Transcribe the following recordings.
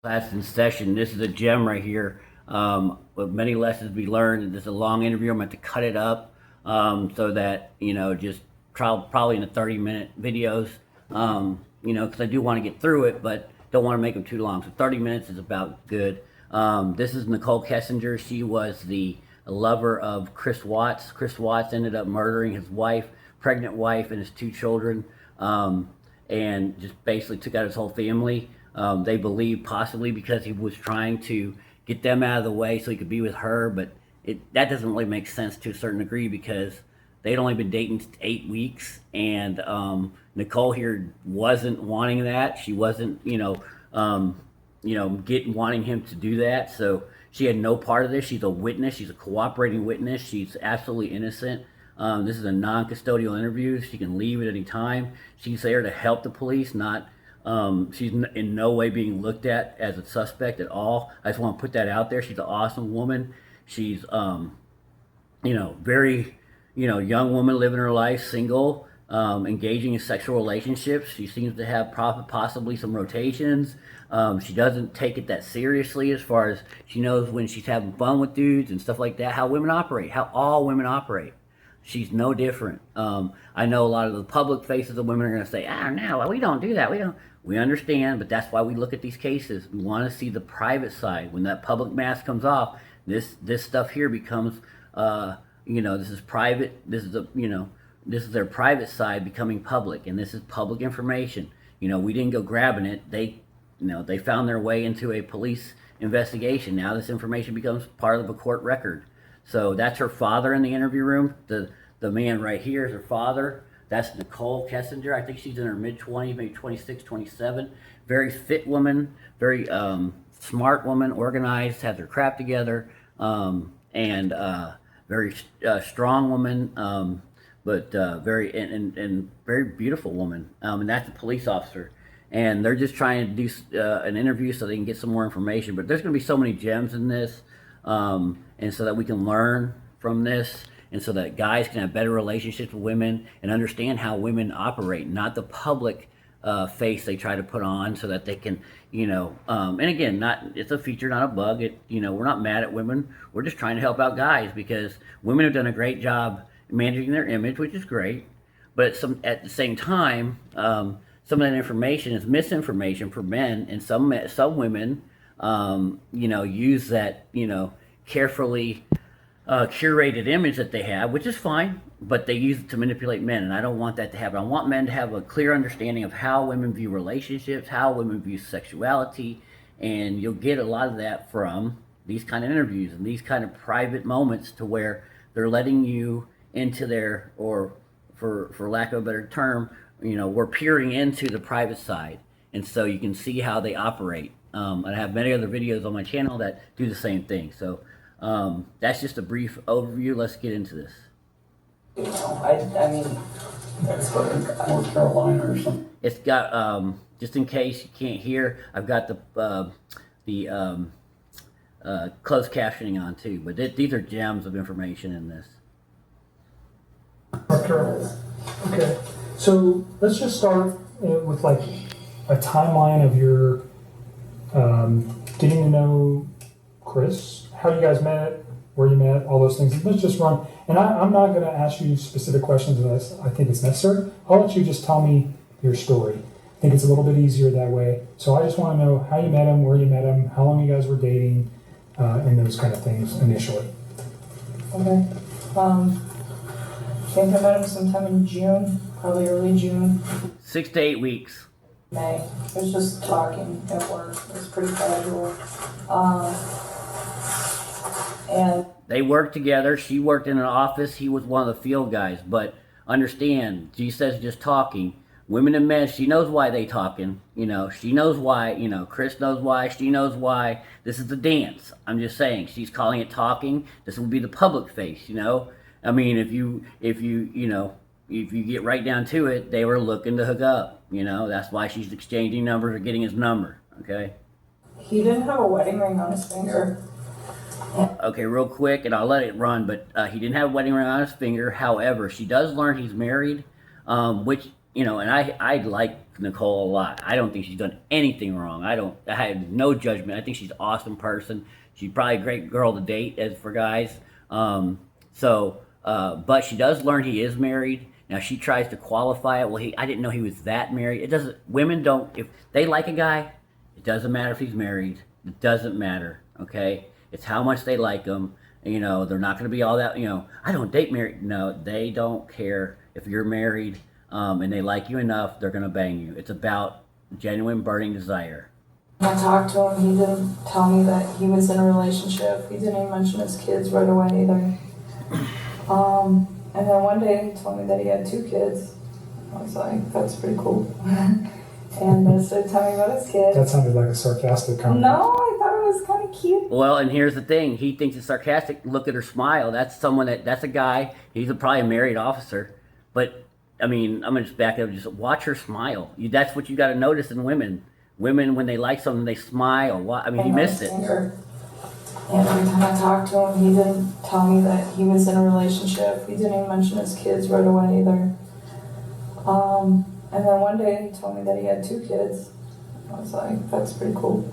Class in session. This is a gem right here, with many lessons to be learned. This is a long interview. I'm going to cut it up so that, just probably in the 30-minute videos, because I do want to get through it, but don't want to make them too long. So 30 minutes is about good. This is Nicole Kessinger. She was the lover of Chris Watts. Chris Watts ended up murdering his wife, pregnant wife, and his 2 children, and just basically took out his whole family. They believe possibly because he was trying to get them out of the way so he could be with her, but that doesn't really make sense to a certain degree because they'd only been dating 8 weeks, and Nicole here wasn't wanting that. She wasn't, wanting him to do that. So she had no part of this. She's a witness. She's a cooperating witness. She's absolutely innocent. This is a non-custodial interview. She can leave at any time. She's there to help the police, not. She's in no way being looked at as a suspect at all. I just want to put that out there. She's an awesome woman. She's, very, young woman living her life, single, engaging in sexual relationships. She seems to have possibly some rotations. She doesn't take it that seriously as far as she knows when she's having fun with dudes and stuff like that, how women operate, how all women operate. She's no different. I know a lot of the public faces of women are going to say, no, we don't do that. We understand, but that's why we look at these cases. We want to see the private side. When that public mask comes off, this stuff here becomes, this is private. This is their private side becoming public, and this is public information. We didn't go grabbing it. They found their way into a police investigation. Now this information becomes part of a court record. So that's her father in the interview room. The man right here is her father. That's Nicole Kessinger. I think she's in her mid-20s, maybe 26, 27. Very fit woman, very smart woman, organized, has her crap together, and very strong woman, but very and very beautiful woman. And that's a police officer. And they're just trying to do an interview so they can get some more information. But there's going to be so many gems in this. And so that we can learn from this, and so that guys can have better relationships with women and understand how women operate, not the public face they try to put on, so that they can, and again, it's a feature, not a bug. We're not mad at women. We're just trying to help out guys because women have done a great job managing their image, which is great. But at the same time, some of that information is misinformation for men, and some women, use that, carefully curated image that they have, which is fine, but they use it to manipulate men, and I don't want that to happen. I want men to have a clear understanding of how women view relationships, how women view sexuality, and you'll get a lot of that from these kind of interviews and these kind of private moments to where they're letting you into their, or for lack of a better term, we're peering into the private side, and so you can see how they operate. I have many other videos on my channel that do the same thing. So that's just a brief overview. Let's get into this. I mean, that's for North Carolina or something. It's got, just in case you can't hear, I've got the closed captioning on too. But these are gems of information in this. North Carolina. Okay. So let's just start with like a timeline of your getting to know Chris, how you guys met, where you met, all those things. Let's just run. And I'm not going to ask you specific questions unless I think it's necessary. I'll let you just tell me your story. I think it's a little bit easier that way. So I just want to know how you met him, where you met him, how long you guys were dating, and those kind of things initially. Okay. I think I met him sometime in June, probably early June. 6 to 8 weeks. May. It was just talking at work. It was pretty casual. And They worked together. She worked in an office. He was one of the field guys. But understand, she says just talking. Women and men, she knows why they talking. She knows why. Chris knows why. She knows why. This is the dance. I'm just saying. She's calling it talking. This will be the public face. I mean, if you get right down to it, they were looking to hook up. That's why she's exchanging numbers or getting his number. Okay. he didn't have a wedding ring on his finger. Okay, real quick, and I'll let it run, but he didn't have a wedding ring on his finger. However, she does learn he's married, which and I like Nicole a lot. I don't think she's done anything wrong. I have no judgment. I think she's an awesome person. She's probably a great girl to date as for guys. But she does learn he is married. Now she tries to qualify it. Well, I didn't know he was that married. It doesn't. Women don't. If they like a guy, it doesn't matter if he's married. It doesn't matter. Okay, it's how much they like him. They're not going to be all that. I don't date married. No, they don't care if you're married, and they like you enough. They're going to bang you. It's about genuine burning desire. When I talked to him, he didn't tell me that he was in a relationship. He didn't even mention his kids right away either. And then one day he told me that he had 2 kids. I was like, that's pretty cool. And then started telling me about his kids. That sounded like a sarcastic comment. No, I thought it was kind of cute. Well, and here's the thing. He thinks it's sarcastic. Look at her smile. That's a guy. He's probably a married officer. But, I mean, I'm going to just back up. Just watch her smile. That's what you got to notice in women. Women, when they like something, they smile. I mean, he missed it. And every time I talked to him, he didn't tell me that he was in a relationship. He didn't even mention his kids right away either. And then one day he told me that he had 2 kids. I was like, that's pretty cool.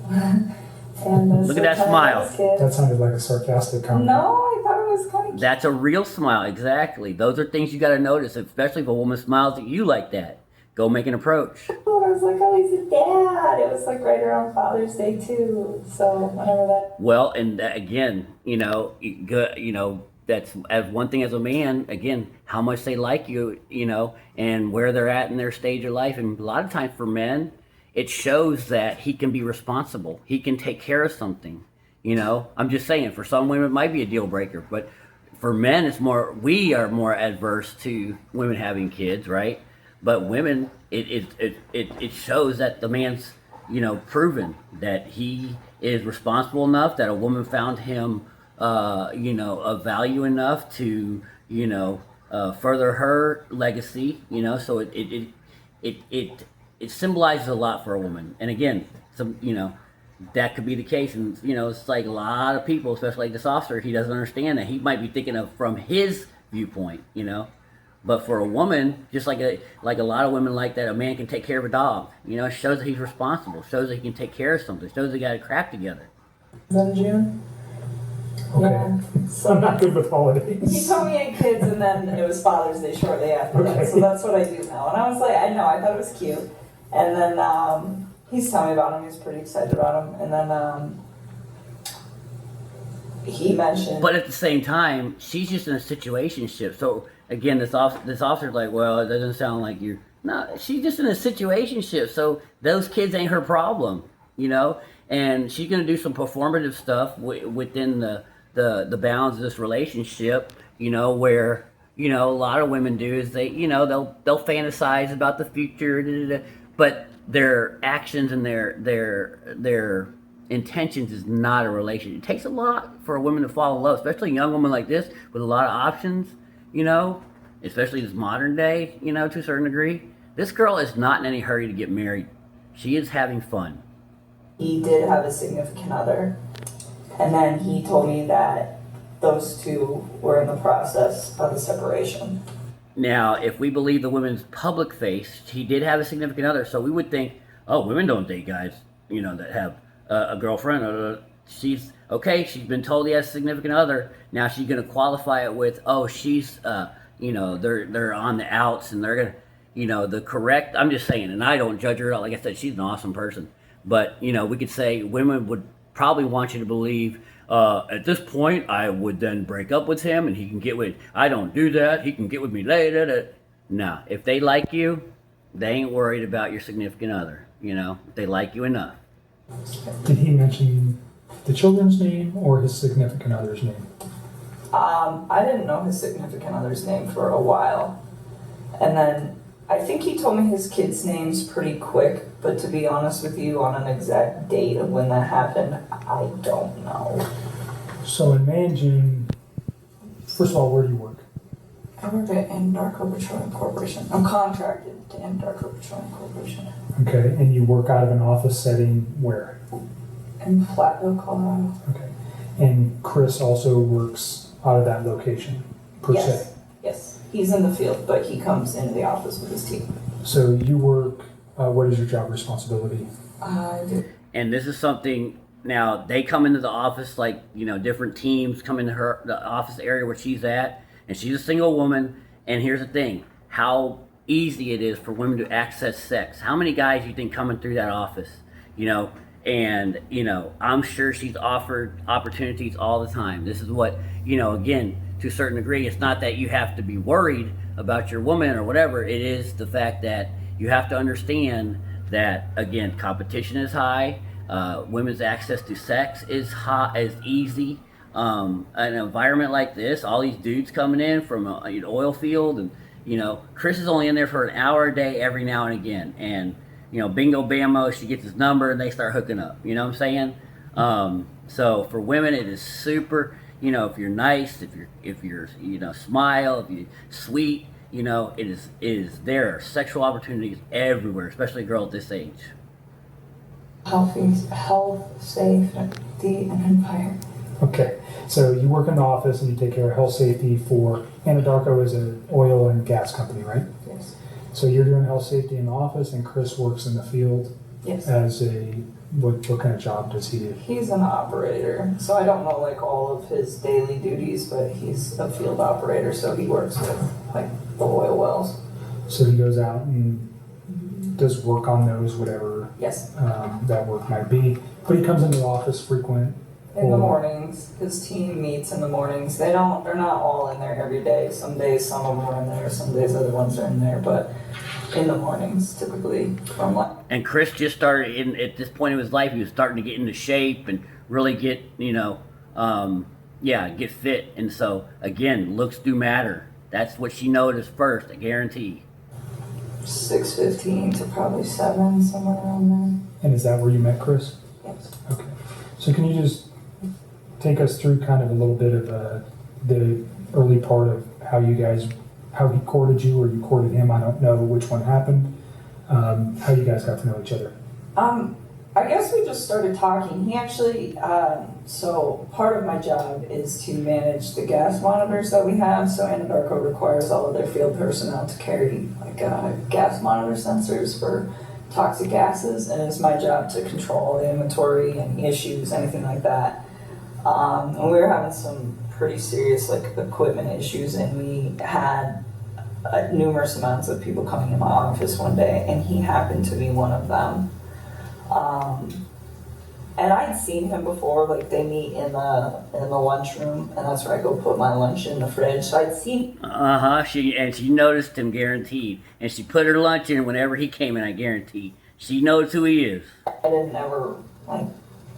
And look at that smile. That sounded like a sarcastic comment. No, I thought it was kind of cute. That's a real smile, exactly. Those are things you got to notice, especially if a woman smiles at you like that. Go make an approach. I was like, oh, he's a dad. It was like right around Father's Day too. So whenever that. Well, and again, that's as one thing as a man. Again, how much they like you, and where they're at in their stage of life. And a lot of times for men, it shows that he can be responsible. He can take care of something. I'm just saying. For some women, it might be a deal breaker, but for men, we are more adverse to women having kids, right? But women, it shows that the man's, proven that he is responsible enough, that a woman found him, of value enough to, further her legacy, so it symbolizes a lot for a woman. And again, that could be the case. And, it's like a lot of people, especially like this officer, he doesn't understand that. He might be thinking of from his viewpoint, But for a woman, just like a lot of women like that, a man can take care of a dog. It shows that he's responsible. Shows that he can take care of something. Shows they got a crap together. In June. Okay. Yeah. So I'm not good with holidays. he told me he had kids, and then it was Father's Day shortly after that. Okay. So that's what I do now. And I was like, I thought it was cute. And then he's telling me about him. He's pretty excited about him. And then he mentioned. But at the same time, she's just in a situationship. So again, this officer's like, well, it doesn't sound like you're. No, she's just in a situationship. So those kids ain't her problem, And she's gonna do some performative stuff within the bounds of this relationship, where a lot of women do is they'll fantasize about the future, but their actions and their intentions is not a relationship. It takes a lot for a woman to fall in love, especially a young woman like this with a lot of options, especially this modern day, to a certain degree. This girl is not in any hurry to get married. She is having fun. He did have a significant other, and then he told me that those 2 were in the process of a separation. Now, if we believe the woman's public face, he did have a significant other, so we would think, oh, women don't date guys, that have a girlfriend. She's been told he has a significant other. Now she's going to qualify it with, oh, she's, they're on the outs, and they're going to, the correct, I'm just saying, and I don't judge her. Like I said, she's an awesome person. But, we could say women would probably want you to believe, at this point, I would then break up with him and he can get with, I don't do that, he can get with me later. No, if they like you, they ain't worried about your significant other, if they like you enough. Did he mention the children's name or his significant other's name? I didn't know his significant other's name for a while. And then I think he told me his kids' names pretty quick, but to be honest with you, on an exact date of when that happened, I don't know. So in May and June, first of all, where do you work? I work at Darko Petroleum Corporation. I'm contracted to Darko Petroleum Corporation. Okay, and you work out of an office setting where? In Flatville, Colorado. Okay, and Chris also works out of that location, per se? Yes, he's in the field, but he comes into the office with his team. So you work, what is your job responsibility? I do. And this is something, now they come into the office, like, you know, different teams come into the office area where she's at, and she's a single woman. And here's the thing, how easy it is for women to access sex. How many guys you think coming through that office, you know? And, you know, I'm sure she's offered opportunities all the time. This is what, you know, again, to a certain degree, it's not that you have to be worried about your woman or whatever. It is the fact that you have to understand that, again, competition is high. Women's access to sex is high, is easy. An environment like this, all these dudes coming in from an oil field, and, you know, Chris is only in there for an hour a day every now and again, and, you know, bingo bammo, she gets his number and they start hooking up. You know what I'm saying? So for women, it is super. You know, if you're nice, if you're you know, smile, if you sweet, you know, it is there are sexual opportunities everywhere, especially a girl at this age. Health, safety, and fire. Okay, so you work in the office and you take care of health safety for Anadarko is an oil and gas company, right? Yes. So you're doing health safety in the office, and Chris works in the field Yes. as what kind of job does he do? He's an operator, so I don't know like all of his daily duties, but he's a field operator, so he works with like the oil wells. So he goes out and does work on those, whatever Yes. that work might be. But he comes into the office frequent. In the mornings, his team meets in the mornings. They're not all in there every day. Some days some of them are in there, some days other ones are in there, but in the mornings typically from like. And Chris just started at this point in his life, he was starting to get into shape and really get, you know, get fit. And so again, looks do matter. That's what she noticed first, I guarantee. 6:15 to probably 7, somewhere around there. And is that where you met Chris? Yes. Okay. So can you just take us through kind of a little bit of the early part of how he courted you or you courted him? I don't know which one happened. How you guys got to know each other? I guess we just started talking. He actually, so part of my job is to manage the gas monitors that we have. So Anadarko requires all of their field personnel to carry like gas monitor sensors for toxic gases, and it's my job to control the inventory and issues, anything like that. And we were having some pretty serious like equipment issues, and we had numerous amounts of people coming in my office one day, and he happened to be one of them. And I'd seen him before, like they meet in the lunchroom, and that's where I go put my lunch in the fridge. So I'd seen. She noticed him, guaranteed, and she put her lunch in whenever he came in. I guarantee she knows who he is. I didn't ever like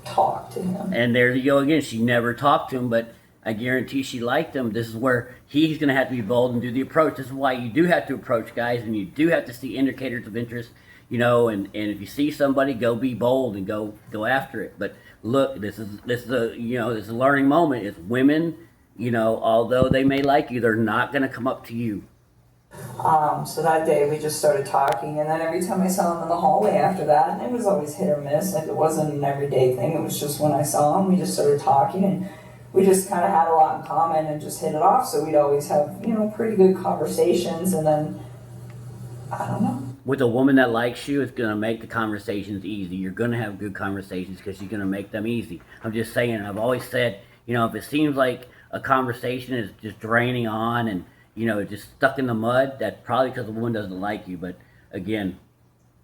talk to him. And there you go again. She never talked to him, but I guarantee she liked him. This is where he's going to have to be bold and do the approach. This is why you do have to approach guys, and you do have to see indicators of interest. You know, and if you see somebody, go be bold and go after it. But look, this is a learning moment. It's women, you know, although they may like you, they're not going to come up to you. So that day we just started talking, and then every time I saw him in the hallway after that, and it was always hit or miss. Like it wasn't an everyday thing. It was just when I saw him, we just started talking, and we just kind of had a lot in common and just hit it off. So we'd always have, you know, pretty good conversations, and then I don't know. With a woman that likes you, it's going to make the conversations easy. You're going to have good conversations because you're going to make them easy. I'm just saying, I've always said, you know, if it seems like a conversation is just draining on and, you know, just stuck in the mud, that's probably because the woman doesn't like you. But again,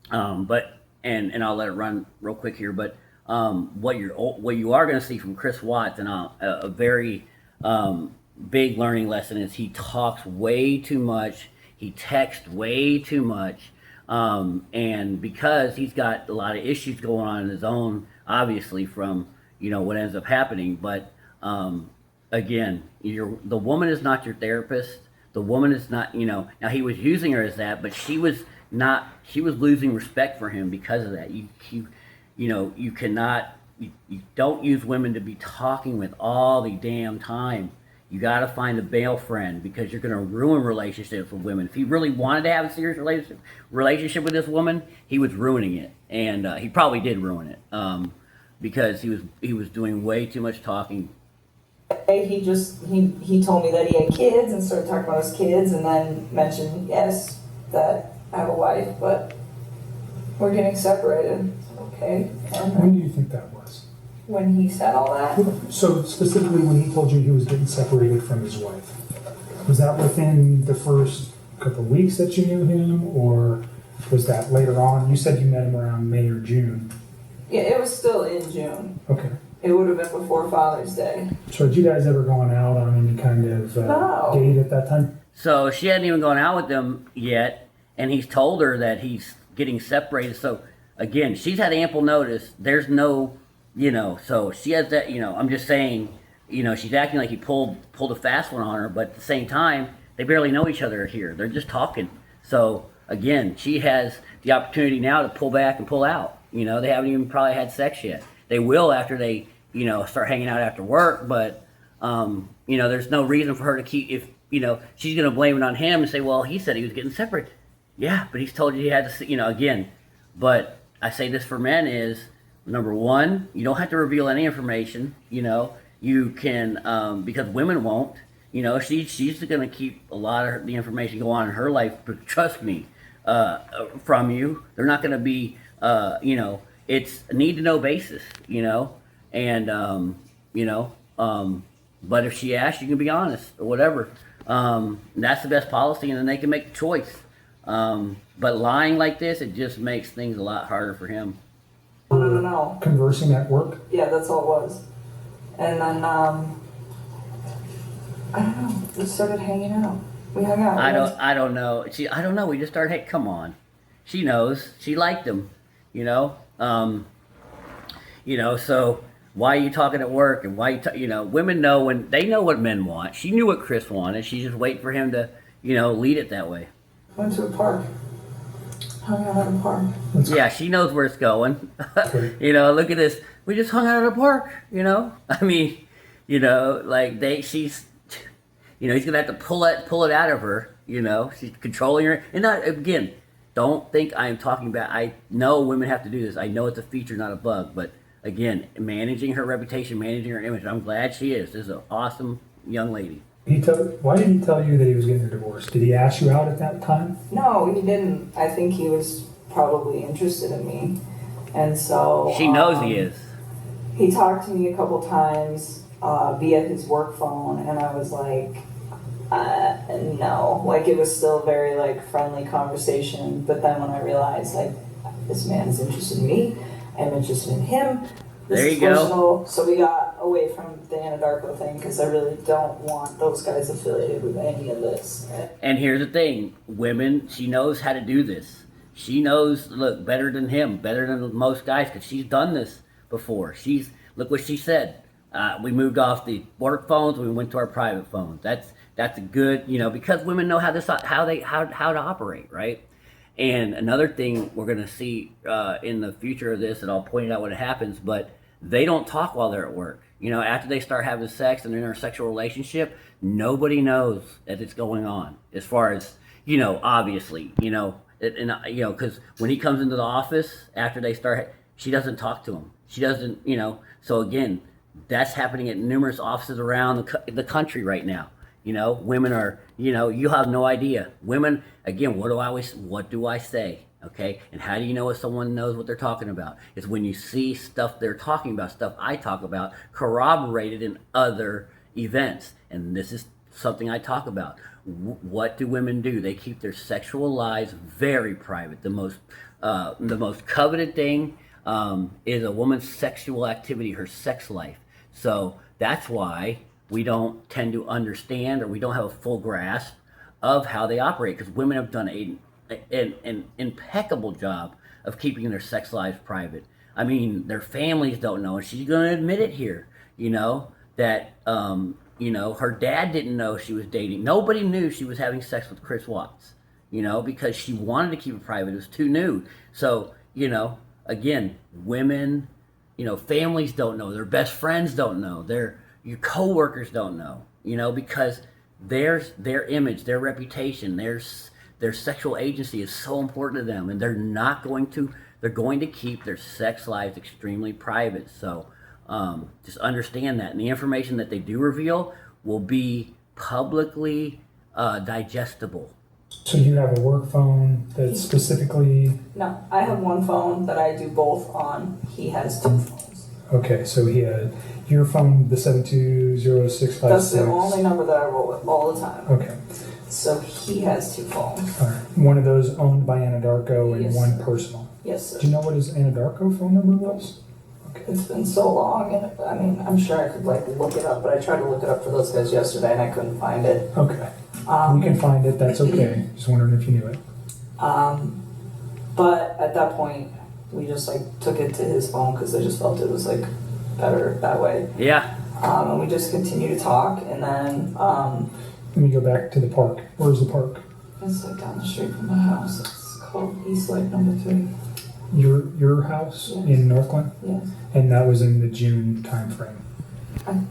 and I'll let it run real quick here, but what you are going to see from Chris Watts, and a very big learning lesson is he talks way too much. He texts way too much. And because he's got a lot of issues going on in his own, obviously from, you know, what ends up happening. But again, the woman is not your therapist. The woman is not, you know, now he was using her as that, but she was losing respect for him because of that. You don't use women to be talking with all the damn time. You got to find a male friend because you're going to ruin relationships with women. If he really wanted to have a serious relationship with this woman, he was ruining it, and he probably did ruin it because he was doing way too much talking. He told me that he had kids and started talking about his kids, and then mentioned that I have a wife, but we're getting separated. Okay. And When do you think that was? when he said all that, So specifically when he told you he was getting separated from his wife, was that within the first couple of weeks that you knew him, or was that later on? You said you met him around May or June. yeah, it was still in June. Okay. It would have been before Father's Day. So had you guys ever gone out on any kind of No. date at that time? So she hadn't even gone out with him yet, and he's told her that he's getting separated. So again, she's had ample notice. There's no, so she has that. I'm just saying, she's acting like he pulled a fast one on her, but at the same time, they barely know each other here. They're just talking. So again, she has the opportunity now to pull back and pull out. They haven't even probably had sex yet. They will after they, start hanging out after work. But, there's no reason for her to keep, if, she's going to blame it on him and say, well, he said he was getting separated. Yeah, but he's told you he had to, again. But I say this for men is, number one, you don't have to reveal any information. You can, because women won't. She's going to keep a lot of the information go on in her life, but trust me, from you. They're not going to be, it's a need to know basis, and, but if she asks, you can be honest or whatever. That's the best policy, and then they can make the choice. But lying like this, it just makes things a lot harder for him. No. Conversing at work? Yeah, that's all it was. And then, I don't know, we started hanging out. We hung out. I don't know. I don't know. We just started. Hey, come on. She knows. She liked him. So why are you talking at work? And why women know when they know what men want. She knew what Chris wanted. She's just waiting for him to, lead it that way. Went to a park. Hung out at a park. Yeah, she knows where it's going. Look at this. We just hung out at a park. I mean, she's. He's gonna have to pull it out of her. She's controlling her. And not again. Don't think I am talking about. I know women have to do this. I know it's a feature, not a bug. But again, managing her reputation, managing her image. I'm glad she is. This is an awesome young lady. Why did he tell you that he was getting a divorce? Did he ask you out at that time? No, he didn't. I think he was probably interested in me, and so She knows he is. He talked to me a couple times via his work phone, and I was like, no. Like, it was still very, friendly conversation, but then when I realized, this man's interested in me, I'm interested in him, this There is you go. personal, so we got away from the Anadarko thing, because I really don't want those guys affiliated with any of this. And here's the thing, women, she knows how to do this. She knows, look, better than him, better than most guys, because she's done this before. Look what she said. We moved off the work phones, we went to our private phones. That's a good, because women know how to operate, right? And another thing we're going to see in the future of this, and I'll point out when it happens, but they don't talk while they're at work. After they start having sex and they're in a sexual relationship, nobody knows that it's going on. As far as, obviously, because when he comes into the office after they start, she doesn't talk to him. She doesn't, so again, that's happening at numerous offices around the country right now. Women are, you have no idea. Women, again, what do I say? Okay. And how do you know if someone knows what they're talking about? It's when you see stuff they're talking about, stuff I talk about, corroborated in other events. And this is something I talk about. What do women do? They keep their sexual lives very private. The most coveted thing is a woman's sexual activity, her sex life. So that's why we don't tend to understand, or we don't have a full grasp of how they operate, because women have done an impeccable job of keeping their sex lives private. I mean, their families don't know, and she's going to admit it here, that, her dad didn't know she was dating. Nobody knew she was having sex with Chris Watts, because she wanted to keep it private. It was too new. So, again, women, families don't know. Their best friends don't know. Your coworkers don't know, because their image, their reputation, their sexual agency is so important to them, and they're going to keep their sex lives extremely private. So just understand that, and the information that they do reveal will be publicly digestible. So you have a work phone that's specifically, No, I have one phone that I do both on. He has two phones. okay, so he had your phone, the 7200656. That's the only number that I roll with all the time. Okay, So he has two phones. all right. One of those owned by Anadarko and Yes, one sir. personal. Yes, sir. Do you know what his Anadarko phone number was? It's been so long, and I mean, I'm sure I could like look it up, but I tried to look it up for those guys yesterday, and I couldn't find it. Okay, we can find it, that's okay. Just wondering if you knew it. But at that point, we just like took it to his phone because I just felt it was like better that way. Yeah. And we just continued to talk, and then Let me go back to the park. Where's the park? it's like down the street from my house. It's called East Lake Number 3. Your house Yes. in Northland? Yes. And that was in the June time frame.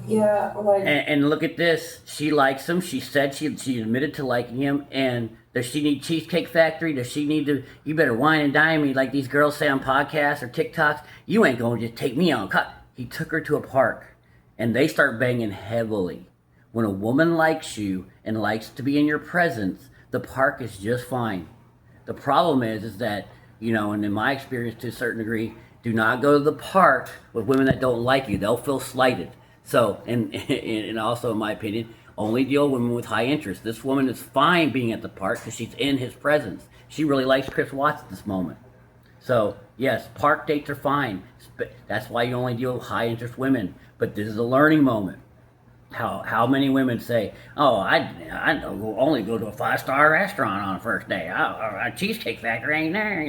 Yeah, like And look at this. She likes him. She said she admitted to liking him. And does she need Cheesecake Factory? Does she need to? You better wine and dine me like these girls say on podcasts or TikToks. You ain't going to just take me on. He took her to a park, and they start banging heavily. When a woman likes you and likes to be in your presence, the park is just fine. The problem is that, and in my experience to a certain degree, do not go to the park with women that don't like you. They'll feel slighted. So, and also in my opinion, only deal with women with high interest. This woman is fine being at the park because she's in his presence. She really likes Chris Watts at this moment. So, yes, park dates are fine. That's why you only deal with high interest women. But this is a learning moment. How many women say, "Oh, I only go to a 5-star restaurant on the first day. A Cheesecake Factory ain't there,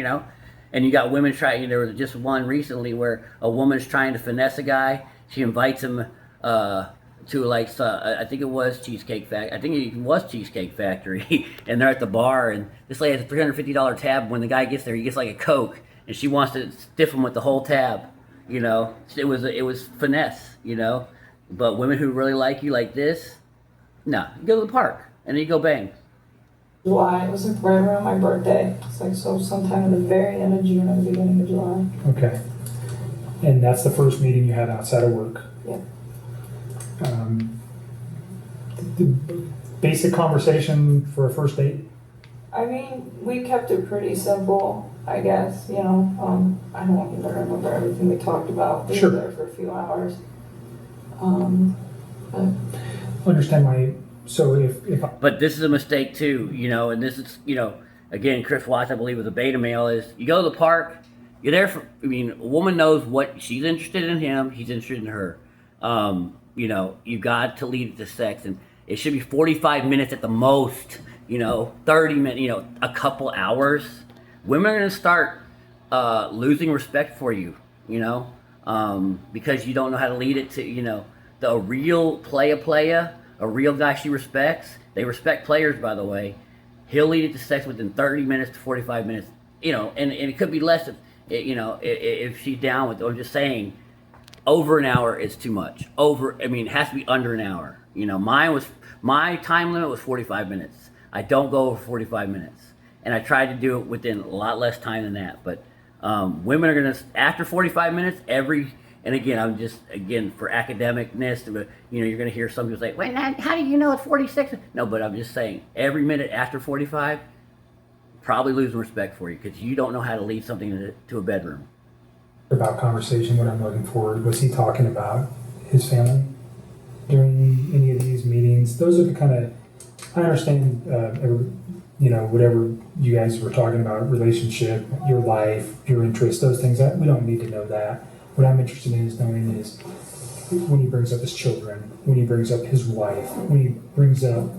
And you got women trying. There was just one recently where a woman's trying to finesse a guy. She invites him to like I think it was Cheesecake Factory. I think it was Cheesecake Factory, and they're at the bar, and this lady has a $350 tab. When the guy gets there, he gets like a Coke, and she wants to stiff him with the whole tab. It was finesse. But women who really like you like this, no, you go to the park and then you go bang. July. It was like right around my birthday. It's like so sometime in the very end of June or the beginning of July. Okay. And that's the first meeting you had outside of work. Yeah. The basic conversation for a first date? I mean, we kept it pretty simple, I guess. I don't even remember everything we talked about. We Sure. were there for a few hours. But Understand so if But this is a mistake too, and this is, again, Chris Watts, I believe, was a beta male, is you go to the park, you're there a woman knows what she's interested in him, he's interested in her. You got to lead it to sex, and it should be 45 minutes at the most, 30 minutes, a couple hours. Women are going to start losing respect for you, because you don't know how to lead it to, a real playa, a real guy she respects. They respect players, by the way. He'll lead it to sex within 30 minutes to 45 minutes, and it could be less if she's down with it. I'm just saying, over an hour is too much. It has to be under an hour. My time limit was 45 minutes. I don't go over 45 minutes. And I tried to do it within a lot less time than that. But women are going to, after 45 minutes, and again, I'm just, for academicness, you're going to hear some people say, wait, how do you know it's 46? No, but I'm just saying, every minute after 45, probably losing respect for you because you don't know how to lead something to a bedroom. about conversation, what I'm looking for, was he talking about his family during any of these meetings? Those are the kind of, I understand, whatever you guys were talking about, relationship, your life, your interests, those things, we don't need to know that. What I'm interested in is knowing is when he brings up his children, when he brings up his wife, when he brings up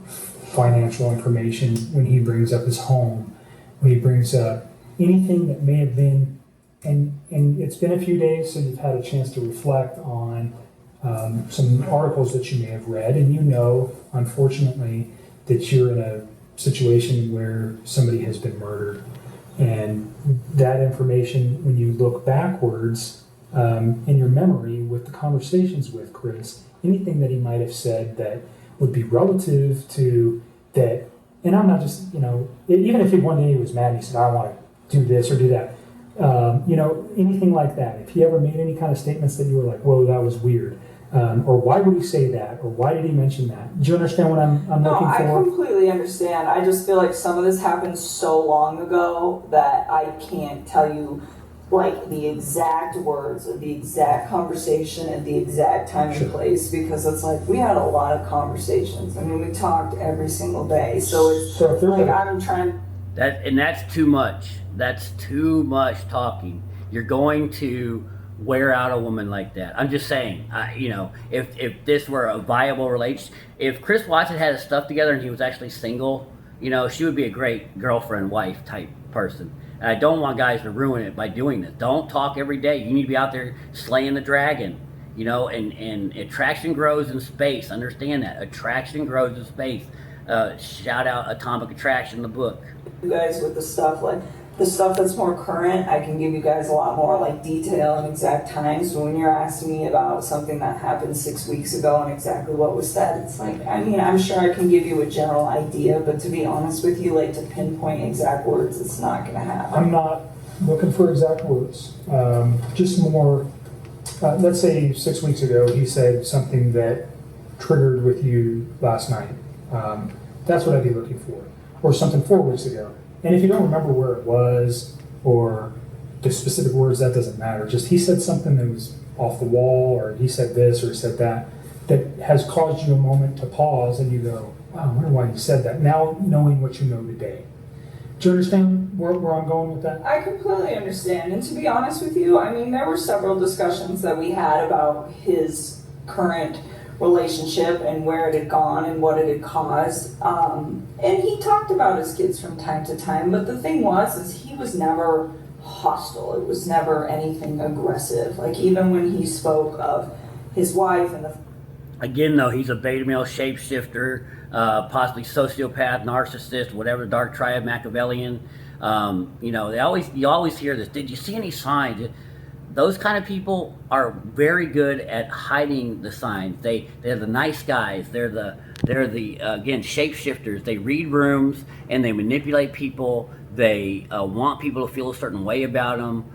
financial information, when he brings up his home, when he brings up anything that may have been, and it's been a few days, so you've had a chance to reflect on some articles that you may have read, and unfortunately, that you're in a situation where somebody has been murdered. And that information, when you look backwards in your memory with the conversations with Chris, anything that he might have said that would be relative to that, and I'm not just, even if one day he was mad and he said, I want to do this or do that, anything like that. If he ever made any kind of statements that you were like, whoa, that was weird, Or why would he say that? Or why did he mention that? Do you understand what I'm No, looking I for? completely understand. I just feel like some of this happened so long ago that I can't tell you like the exact words of the exact conversation at the exact time and place, because it's like we had a lot of conversations. I mean, we talked every single day, so it's So if there's like a- I'm trying. That's too much. That's too much talking. You're going to wear out a woman like that. I'm just saying. If this were a viable relationship, if Chris Watson had his stuff together and he was actually single, she would be a great girlfriend, wife type person. And I don't want guys to ruin it by doing this. Don't talk every day. You need to be out there slaying the dragon. And attraction grows in space. Understand that. Attraction grows in space. Shout out Atomic Attraction, the book. You guys with the stuff like the stuff that's more current, I can give you guys a lot more like detail and exact times. But when you're asking me about something that happened 6 weeks ago and exactly what was said, it's like, I mean, I'm sure I can give you a general idea, but to be honest with you, like to pinpoint exact words, it's not going to happen. I'm not looking for exact words. Just more, let's say 6 weeks ago, he said something that triggered with you last night. That's what I'd be looking for. Or something 4 weeks ago. And if you don't remember where it was or the specific words, that doesn't matter. Just he said something that was off the wall, or he said this or he said that has caused you a moment to pause and you go, wow, I wonder why he said that. Now knowing what you know today. Do you understand where I'm going with that? I completely understand. And to be honest with you, I mean, there were several discussions that we had about his current relationship and where it had gone and what it had caused. And he talked about his kids from time to time, but the thing is he was never hostile. It was never anything aggressive. Like even when he spoke of his wife and the... Again, though, he's a beta male shapeshifter, possibly sociopath, narcissist, whatever, dark triad, Machiavellian. You always hear this. Did you see any signs? Those kind of people are very good at hiding the signs. They're the nice guys. They're the again, shapeshifters. They read rooms and they manipulate people. They want people to feel a certain way about them.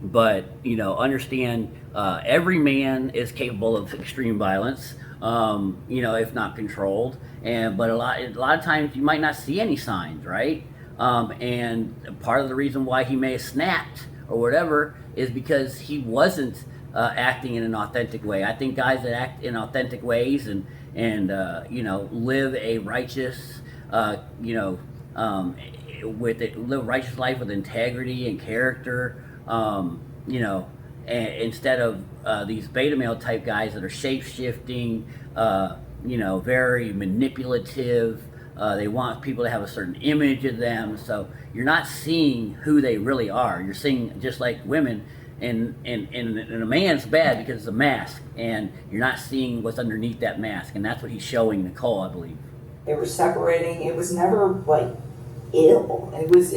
But understand every man is capable of extreme violence. If not controlled. But a lot of times you might not see any signs, right? And part of the reason why he may have snapped or whatever is because he wasn't acting in an authentic way. I think guys that act in authentic ways and live a righteous, live righteous life with integrity and character, instead of these beta male type guys that are shape shifting, very manipulative. They want people to have a certain image of them, so you're not seeing who they really are. You're seeing just like women, and a man's bad because it's a mask, and you're not seeing what's underneath that mask, and that's what he's showing Nicole, I believe. They were separating. It was never like ill. It was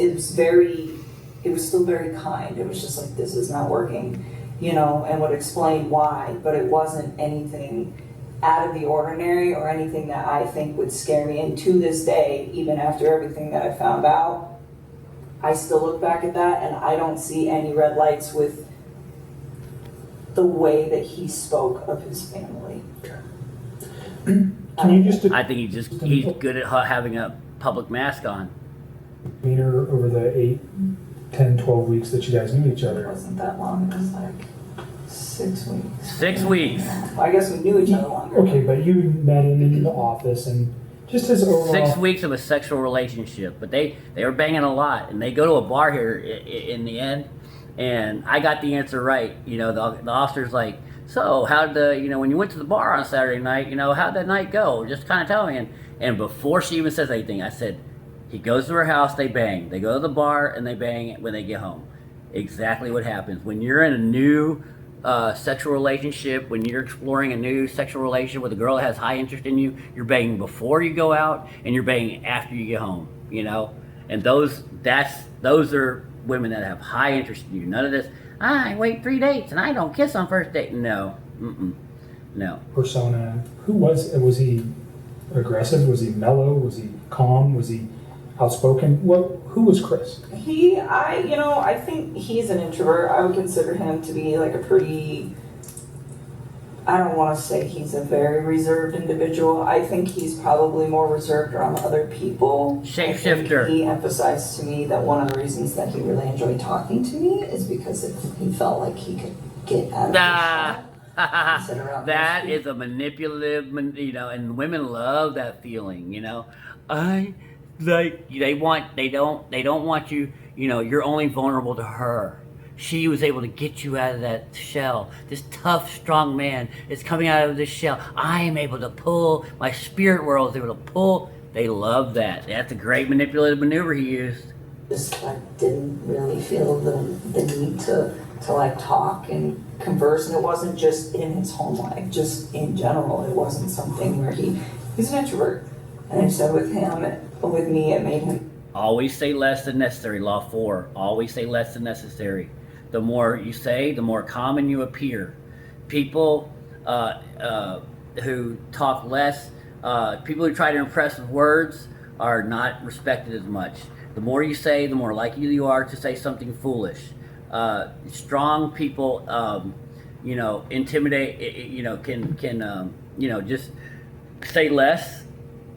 still very kind. It was just like, this is not working, and would explain why, but it wasn't anything out of the ordinary or anything that I think would scare me. And to this day, even after everything that I found out, I still look back at that and I don't see any red lights with the way that he spoke of his family. Can you just I think he's good at having a public mask on. demeanor over the 8, 10, 12 weeks that you guys knew each It other? wasn't that long. It was like 6 weeks. 6 weeks. Well, I guess we knew each other longer. Okay, but you met him in the office and just his overall... 6 weeks of a sexual relationship, but they were banging a lot, and they go to a bar here in the end, and I got the answer right. The officer's like, so how'd when you went to the bar on Saturday night, how'd that night go? Just kind of tell me. And before she even says anything, I said, he goes to her house, they bang. They go to the bar and they bang when they get home. Exactly what happens when you're in a new sexual relationship, when you're exploring a new sexual relationship with a girl that has high interest in you. You're banging before you go out, and you're banging after you get home. And those are women that have high interest in you. None of this, I wait 3 dates and I don't kiss on first date. No, no. Persona. Who was he aggressive? Was he mellow? Was he calm? Was he outspoken? Who was Chris? I think he's an introvert. I would consider him to be like a pretty I don't want to say he's a very reserved individual. I think he's probably more reserved around other people. Shapeshifter. He emphasized to me that one of the reasons that he really enjoyed talking to me is because he felt like he could get out of the shell. That is a manipulative, and women love that feeling, they don't want you, you're only vulnerable to her. She was able to get you out of that shell. This tough, strong man is coming out of this shell. I am able to pull, my spirit world is able to pull. They love that. That's a great manipulative maneuver he used. Just like didn't really feel the need to like talk and converse, and it wasn't just in his home life, just in general. It wasn't something where he's an introvert, and I said with me, it made him always say less than necessary. Law 4. Always say less than necessary. The more you say, the more common you appear. People who talk less, people who try to impress with words are not respected as much. The more you say, the more likely you are to say something foolish. Strong people, intimidate. Can just say less,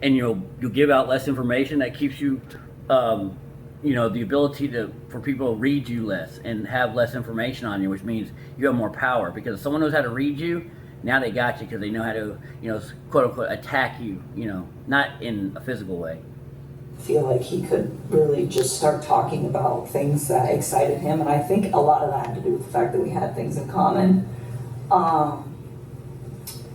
and you'll give out less information. That keeps you, the ability for people to read you less and have less information on you, which means you have more power. Because if someone knows how to read you, now they got you because they know how to, quote unquote, attack you. Not in a physical way. Feel like he could really just start talking about things that excited him, and I think a lot of that had to do with the fact that we had things in common.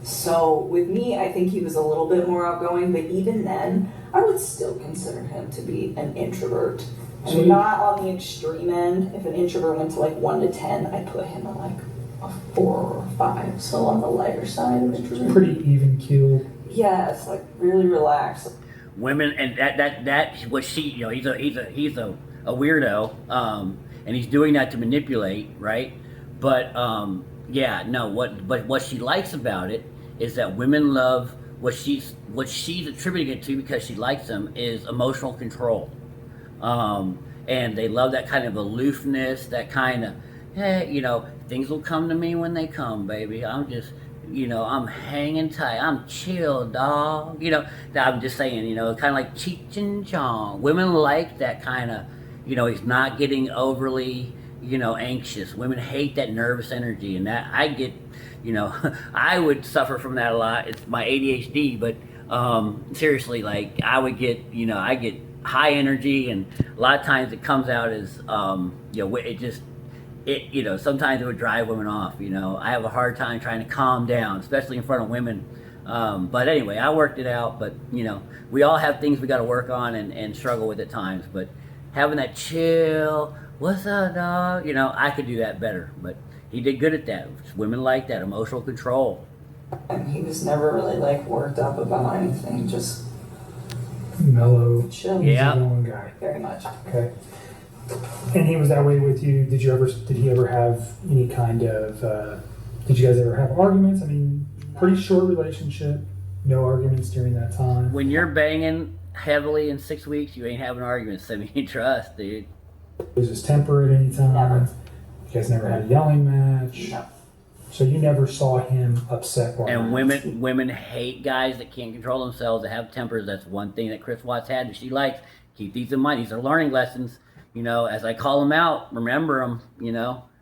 So with me, I think he was a little bit more outgoing, but even then, I would still consider him to be an introvert. I mean, not on the extreme end. If an introvert went to like 1 to 10, I'd put him at like a 4 or 5, so on the lighter side of introvert. Pretty even keeled. Yeah, it's like really relaxed. Women, and that what she, he's a weirdo, and he's doing that to manipulate, right? But what she likes about it is that women love what she's attributing it to, because she likes them, is emotional control, and they love that kind of aloofness, that kind of, hey, things will come to me when they come, baby. I'm just, I'm hanging tight. I'm chill, dog. I'm just saying, kind of like Cheech and Chong. Women like that kind of, he's not getting overly, anxious. Women hate that nervous energy, and that I get, I would suffer from that a lot. It's my ADHD, but seriously, like I would get, I get high energy, and a lot of times it comes out as, sometimes it would drive women off. I have a hard time trying to calm down, especially in front of women. But anyway, I worked it out. But we all have things we got to work on and struggle with at times. But having that chill, what's up, dog? I could do that better. But he did good at that. Women like that emotional control. And he was never really like worked up about anything, just Mellow. chill. Yeah. Easygoing guy. Very much. Okay. And he was that way with you. Did he ever have any kind of, did you guys ever have arguments? I mean, pretty short relationship, no arguments during that time. When you're banging heavily in 6 weeks, you ain't having arguments. I mean, trust, dude. Was his temper at any time? Never. You guys never had a yelling match? No. So you never saw him upset or And mad. women hate guys that can't control themselves, that have tempers. That's one thing that Chris Watts had that she likes. Keep these in mind. These are learning lessons. As I call them out, remember them.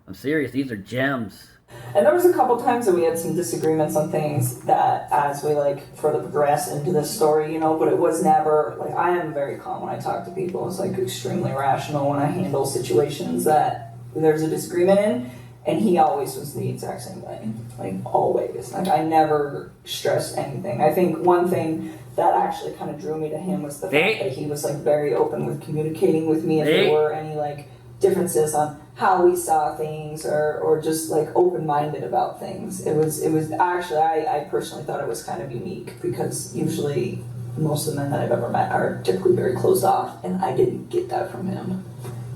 I'm serious. These are gems. And there was a couple times that we had some disagreements on things that as we like further progress into this story, but it was never like, I am very calm when I talk to people. It's like extremely rational when I handle situations that there's a disagreement in, and he always was the exact same way. Like always. Like I never stressed anything. I think one thing that actually kind of drew me to him was the fact that he was like very open with communicating with me if there were any like differences on how we saw things or just like open-minded about things. It was actually, I personally thought it was kind of unique, because usually most of the men that I've ever met are typically very closed off, and I didn't get that from him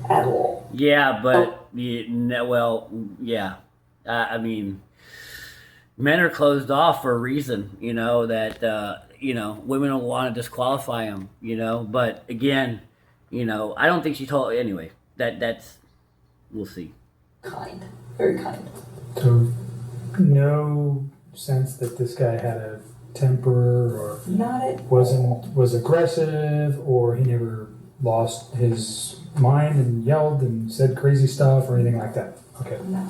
at all. Yeah, but yeah. I mean, men are closed off for a reason. That women will want to disqualify them. But again, I don't think she told. Anyway, that's we'll see. Kind, very kind. So no sense that this guy had a temper or Not at was aggressive, or he never lost his mind and yelled and said crazy stuff or anything like that? Okay. no.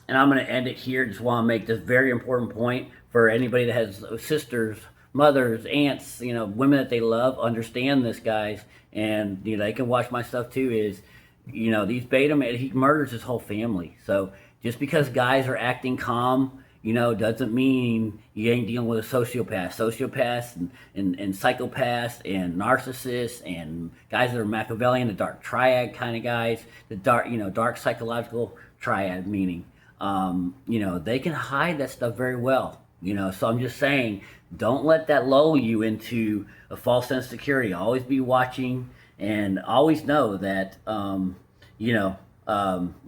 And I'm going to end it here. Just want to make this very important point for anybody that has sisters, mothers, aunts, women that they love. Understand this, guys, and they can watch my stuff too. Is these beta males, he murders his whole family. So just because guys are acting calm, doesn't mean you ain't dealing with a sociopath. Sociopaths and psychopaths and narcissists and guys that are Machiavellian, the dark triad kind of guys, the dark psychological triad meaning. They can hide that stuff very well. So I'm just saying, don't let that lull you into a false sense of security. Always be watching and always know that,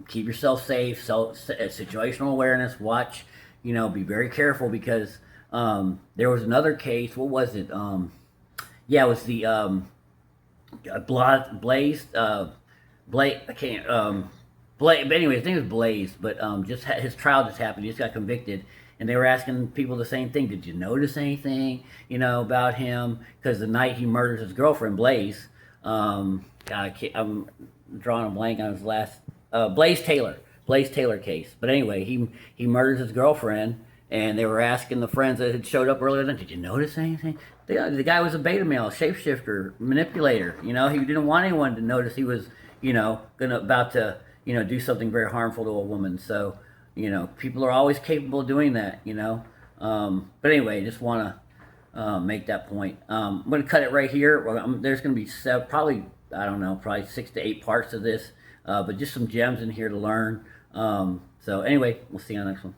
keep yourself safe, situational awareness, watch, be very careful because there was another case. What was it? It was the Blaze. I can't. But anyway, his name was Blaze. But his trial just happened. He just got convicted, and they were asking people the same thing. Did you notice anything, about him? Because the night he murders his girlfriend, Blaze. God, I'm drawing a blank on his last. Blaze Taylor case. But anyway, he murders his girlfriend, and they were asking the friends that had showed up earlier. Did you notice anything? The guy was a beta male, shapeshifter, manipulator. He didn't want anyone to notice he was, about to, do something very harmful to a woman. So, people are always capable of doing that. But anyway, just want to make that point. I'm going to cut it right here. There's going to be probably 6 to 8 parts of this, but just some gems in here to learn. So anyway, we'll see you on the next one.